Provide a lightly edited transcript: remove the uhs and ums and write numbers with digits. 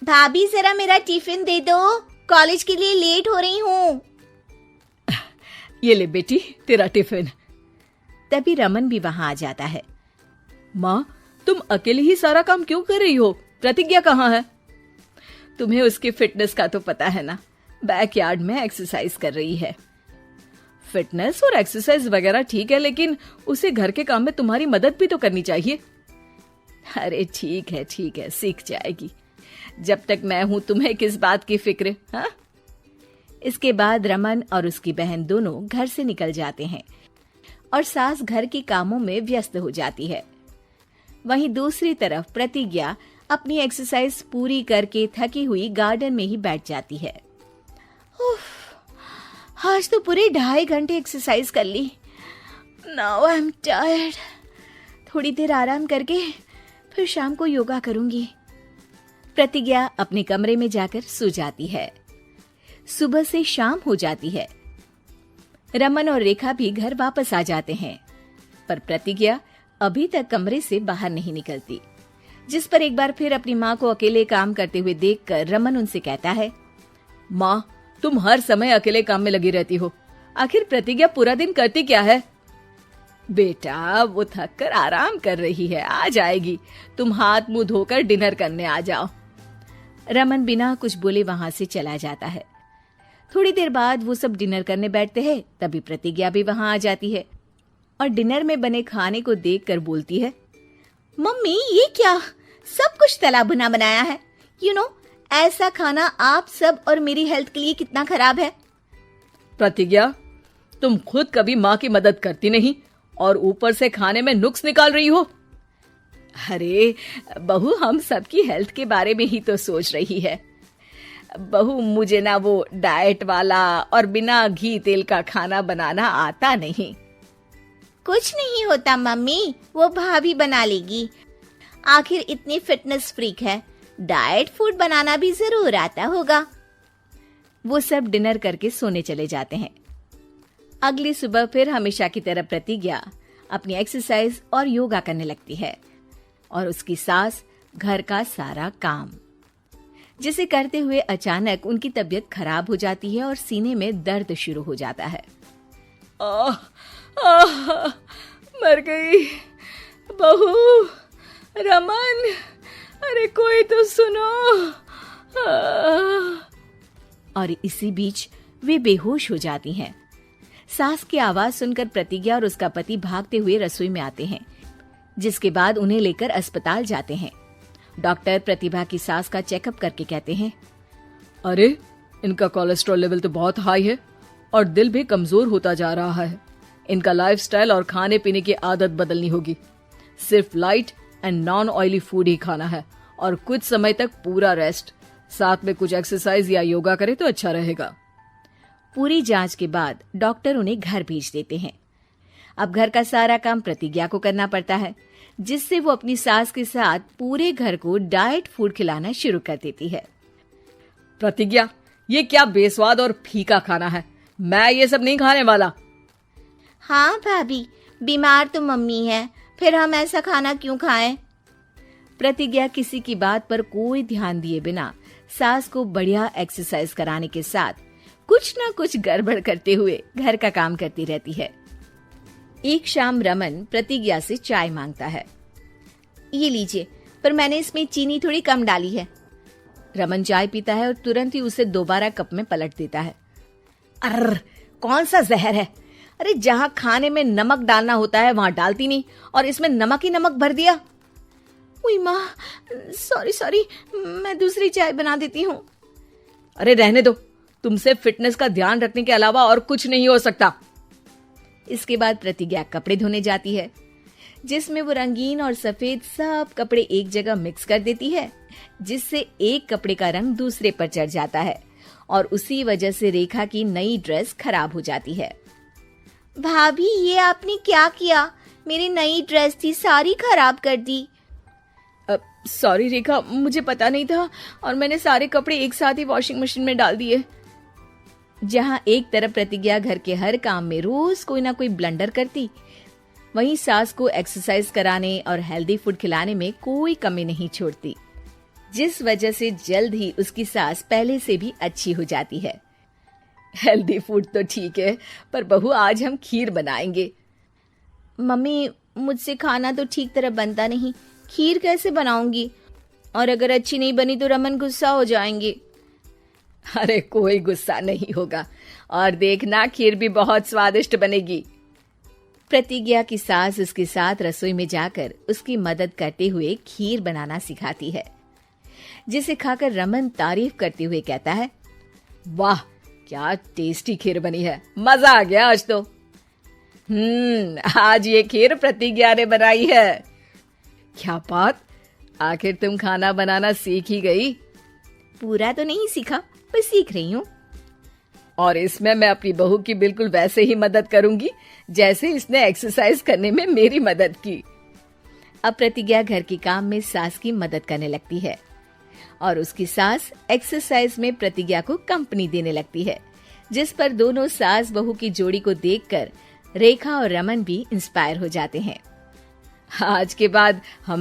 भाभी जरा मेरा टिफिन दे दो, कॉलेज के लिए लेट हो रही हूँ। ये ले बेटी तेरा टिफिन। तभी रमन भी वहां आ जाता है। माँ, तुम अकेले ही सारा काम क्यों कर रही हो? प्रतिज्ञा कहाँ है? तुम्हें उसकी फिटनेस का तो पता है ना, बैकयार्ड में एक्सरसाइज कर रही है। फिटनेस और एक्सरसाइज वगैरह ठीक है, लेकिन उसे घर के काम में तुम्हारी मदद भी तो करनी चाहिए। अरे ठीक है, सीख जाएगी। जब तक मैं हूं तुम्हें किस बात की फिक्र, हाँ? इसके बाद रमन और उसकी बहन दोनों घर से निकल जाते हैं और सास घर के कामों में व्यस्त हो जाती है। वहीं दूसरी तरफ प्रतिज्ञा अपनी एक्सरसाइज पूरी करके थकी हुई गार्डन में ही बैठ जाती है। आज तो पूरे 2.5 घंटे एक्सरसाइज कर ली। Now I am tired. थोड़ी देर आराम करके फिर शाम को योगा करूंगी। प्रतिज्ञा अपने कमरे में जाकर सो जाती है। सुबह से शाम हो जाती है। रमन और रेखा भी घर वापस आ जाते हैं, पर प्रतिज्ञा अभी तक कमरे से बाहर नहीं निकलती, जिस पर एक बार फिर अपनी माँ को अकेले काम करते हुए देखकर रमन उनसे कहता है, माँ, तुम हर समय अकेले काम में लगी रहती हो। आखिर प्रतिज्ञा पूरा दिन करती क्या है? बेटा, वो थक कर आराम कर रही है, आ जाएगी। तुम हाथ मुंह धोकर डिनर करने आ जाओ। रमन बिना कुछ बोले वहां से चला जाता है। थोड़ी देर बाद वो सब डिनर करने बैठते हैं, तभी प्रतिज्ञा भी वहां आ जाती है और डिनर में बने खाने को देखकर बोलती है, मम्मी ये क्या, सब कुछ तला भुना बनाया है। यू नो, ऐसा खाना आप सब और मेरी हेल्थ के लिए कितना खराब है। प्रतिज्ञा, तुम खुद कभी माँ की मदद करती नहीं और ऊपर से खाने में नुक्स निकाल रही हो। अरे बहू, हम सबकी हेल्थ के बारे में ही तो सोच रही है। बहू, मुझे ना वो डाइट वाला और बिना घी तेल का खाना बनाना आता नहीं। कुछ नहीं होता मम्मी, वो भाभी बना लेगी। आखिर इतनी फिटनेस फ्रीक है, डाइट फूड बनाना भी जरूर आता होगा। वो सब डिनर करके सोने चले जाते हैं। अगली सुबह फिर हमेशा की तरह प्रतिज्ञा अपनी एक्सरसाइज और योगा करने लगती है और उसकी सास घर का सारा काम, जिसे करते हुए अचानक उनकी तबीयत खराब हो जाती है और सीने में दर्द शुरू हो जाता है। मर गई बहू। रमन, अरे कोई तो सुनो। और इसी बीच वे बेहोश हो जाती हैं। सास की आवाज सुनकर प्रतिज्ञा और उसका पति भागते हुए रसोई में आते हैं, जिसके बाद उन्हें लेकर अस्पताल जाते हैं। डॉक्टर प्रतिभा की सास का चेकअप करके कहते हैं, अरे इनका कोलेस्ट्रॉल लेवल तो बहुत हाई है और दिल भी कमजोर होता जा रहा है। इनका लाइफस्टाइल और खाने पीने की आदत बदलनी होगी। सिर्फ light and non oily food ही खाना है और कुछ समय तक पूरा रेस्ट, साथ में कुछ एक्सरसाइज या योगा करे तो अच्छा रहेगा। पूरी जांच के बाद डॉक्टर उन्हें घर भेज देते हैं। अब घर का सारा काम प्रतिज्ञा को करना पड़ता है, जिससे वो अपनी सास के साथ पूरे घर को डाइट फूड खिलाना शुरू कर देती है। प्रतिज्ञा, ये क्या बेस्वाद और फीका खाना है, मैं ये सब नहीं खाने वाला। हाँ भाभी, बीमार तो मम्मी है, फिर हम ऐसा खाना क्यों खाएं? प्रतिज्ञा किसी की बात पर कोई ध्यान दिए बिना सास को बढ़िया एक्सरसाइज कराने के साथ कुछ न कुछ गड़बड़ करते हुए घर का काम करती रहती है। एक शाम रमन प्रतिज्ञा से चाय मांगता है। ये लीजिए, पर मैंने इसमें चीनी थोड़ी कम डाली है। रमन चाय पीता है और तुरंत ही उसे दोबारा कप में पलट देता है। अर्र, कौन सा जहर है? अरे जहाँ खाने में नमक डालना होता है वहां डालती नहीं और इसमें नमक ही नमक भर दिया। उई माँ, सॉरी, मैं दूसरी चाय बना देती हूँ। अरे रहने दो, तुमसे फिटनेस का ध्यान रखने के अलावा और कुछ नहीं हो सकता। इसके बाद प्रतिज्ञा कपड़े धोने जाती है, जिसमें वो रंगीन और सफेद सब कपड़े एक जगह मिक्स कर देती है, जिससे एक कपड़े का रंग दूसरे पर चढ़ जाता है और उसी वजह से रेखा की नई ड्रेस खराब हो जाती है। भाभी, ये आपने क्या किया? मेरी नई ड्रेस थी, सारी खराब कर दी। सॉरी रेखा, मुझे पता नहीं था और मैंने सारे कपड़े एक साथ ही वॉशिंग मशीन में डाल दिए। जहां एक तरफ प्रतिज्ञा घर के हर काम में रोज कोई ना कोई ब्लंडर करती, वहीं सास को एक्सरसाइज कराने और हेल्दी फूड खिलाने में कोई कमी नहीं छोड़ती। जिस वजह से जल्द ही उसकी सास पहले से भी अच्छी हो जाती है। हेल्दी फूड तो ठीक है, पर बहू आज हम खीर बनाएंगे। मम्मी, मुझसे खाना तो ठीक तरह बनता नहीं, खीर कैसे बनाऊंगी? और अगर अच्छी नहीं बनी तो रमन गुस्सा हो जाएंगे। अरे कोई गुस्सा नहीं होगा, और देखना खीर भी बहुत स्वादिष्ट बनेगी। प्रतिज्ञा की सास उसके साथ रसोई में जाकर उसकी मदद करते हुए खीर बनाना सिखाती है, जिसे खाकर रमन तारीफ करते हुए कहता है, वाह क्या टेस्टी खीर बनी है, मजा आ गया आज तो। आज ये खीर प्रतिज्ञा ने बनाई है। क्या बात, आखिर तुम खाना बनाना सीख ही गई? पूरा तो नहीं सीखा, पर सीख रही हूँ। और इसमें मैं अपनी बहू की बिल्कुल वैसे ही मदद करूंगी जैसे इसने एक्सरसाइज करने में मेरी मदद की। अब प्रतिज्ञा घर के काम में सास की मदद करने लगती है और उसकी सास एक्सरसाइज में प्रतिज्ञा को कंपनी देने लगती है, जिस पर दोनों सास बहू की जोड़ी को देखकर रेखा और रमन भी इंस्पायर हो जाते हैं। आज के बाद हम